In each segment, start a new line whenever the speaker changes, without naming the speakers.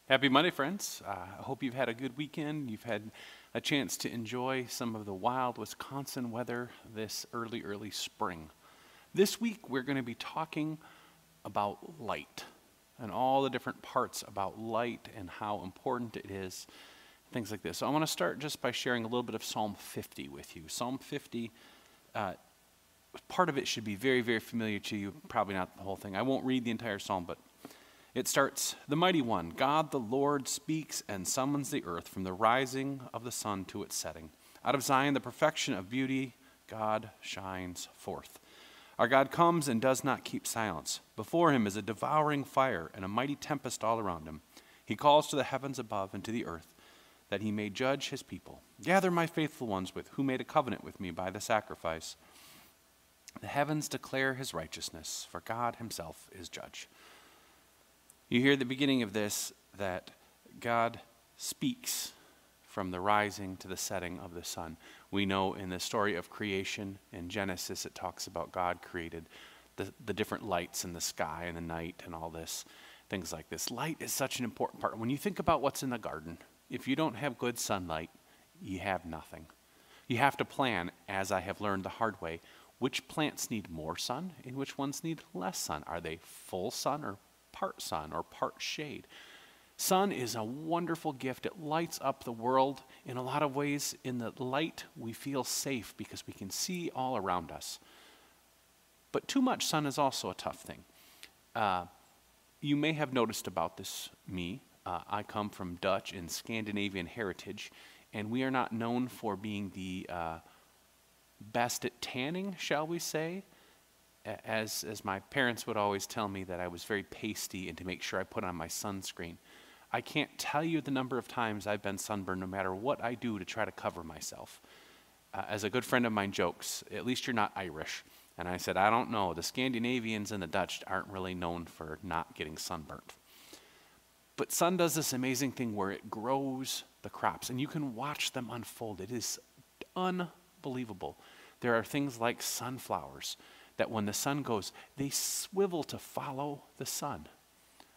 Happy Monday, friends. I hope you've had a good weekend. You've had a chance to enjoy some of the wild Wisconsin weather this early spring. This week, we're going to be talking about light and all the different parts about light and how important it is, things like this. So I want to start just by sharing a little bit of Psalm 50 with you. Psalm 50, part of it should be very familiar to you, probably not the whole thing. I won't read the entire psalm, but it starts, "The mighty one, God the Lord, speaks and summons the earth from the rising of the sun to its setting. Out of Zion, the perfection of beauty, God shines forth. Our God comes and does not keep silence. Before him is a devouring fire and a mighty tempest all around him. He calls to the heavens above and to the earth, that he may judge his people. Gather my faithful ones with who made a covenant with me by the sacrifice. The heavens declare his righteousness, for God himself is judge." You hear at the beginning of this that God speaks from the rising to the setting of the sun. We know in the story of creation in Genesis, it talks about God created the different lights in the sky and the night and all this, things like this. Light is such an important part. When you think about what's in the garden, if you don't have good sunlight, you have nothing. You have to plan, as I have learned the hard way, which plants need more sun and which ones need less sun. Are they full sun or part sun or part shade? Sun is a wonderful gift. It lights up the world in a lot of ways. In the light, we feel safe because we can see all around us. But too much sun is also a tough thing. You may have noticed about this, I come from Dutch and Scandinavian heritage, and we are not known for being the best at tanning, shall we say. As my parents would always tell me that I was very pasty and to make sure I put on my sunscreen. I can't tell you the number of times I've been sunburned no matter what I do to try to cover myself. As a good friend of mine jokes, "At least you're not Irish." And I said, "I don't know. The Scandinavians and the Dutch aren't really known for not getting sunburnt." But sun does this amazing thing where it grows the crops, and you can watch them unfold. It is unbelievable. There are things like sunflowers that when the sun goes, they swivel to follow the sun.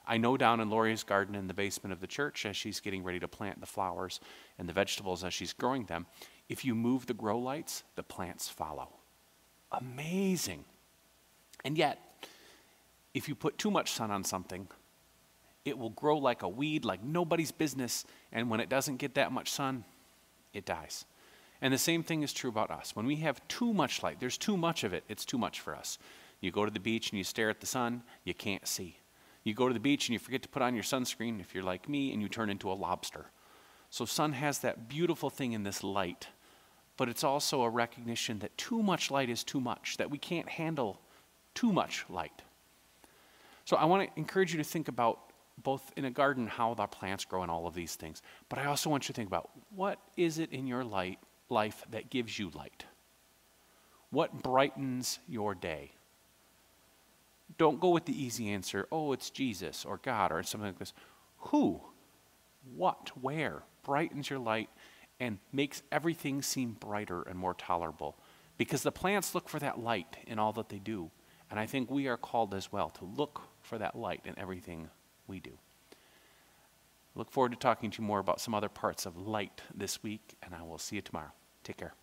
I know down in Lori's garden in the basement of the church, as she's getting ready to plant the flowers and the vegetables as she's growing them, if you move the grow lights, the plants follow. Amazing. And yet, if you put too much sun on something, it will grow like a weed, like nobody's business, and when it doesn't get that much sun, it dies. And the same thing is true about us. When we have too much light, there's too much of it, it's too much for us. You go to the beach and you stare at the sun, you can't see. You go to the beach and you forget to put on your sunscreen, if you're like me, and you turn into a lobster. So sun has that beautiful thing in this light, but it's also a recognition that too much light is too much, that we can't handle too much light. So I want to encourage you to think about both in a garden how the plants grow and all of these things, but I also want you to think about what is it in your life that gives you light? What brightens your day? Don't go with the easy answer, "Oh, it's Jesus or God," or something like this. Who, what, where brightens your light and makes everything seem brighter and more tolerable? Because the plants look for that light in all that they do. And I think we are called as well to look for that light in everything we do. Look forward to talking to you more about some other parts of light this week, and I will see you tomorrow. Take care.